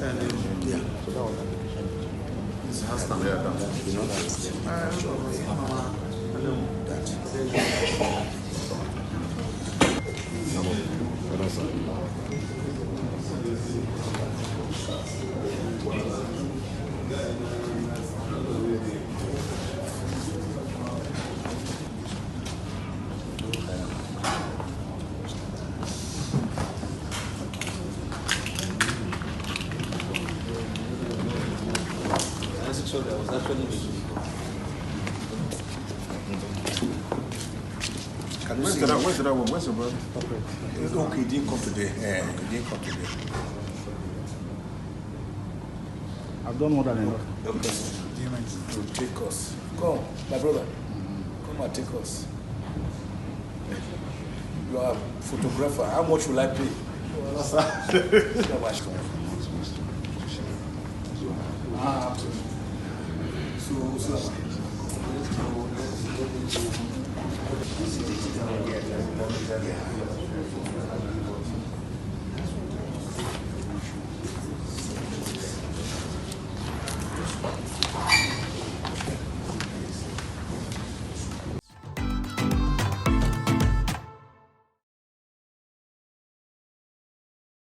Yeah. So that was This has to be done. you know that is So there was actually Where's the other one? Where's the brother? okay, he didn't come today. He didn't come today. I've done more than enough. Okay. To take us. Come, my brother. Come and take us. You are a photographer. How much will I pay? So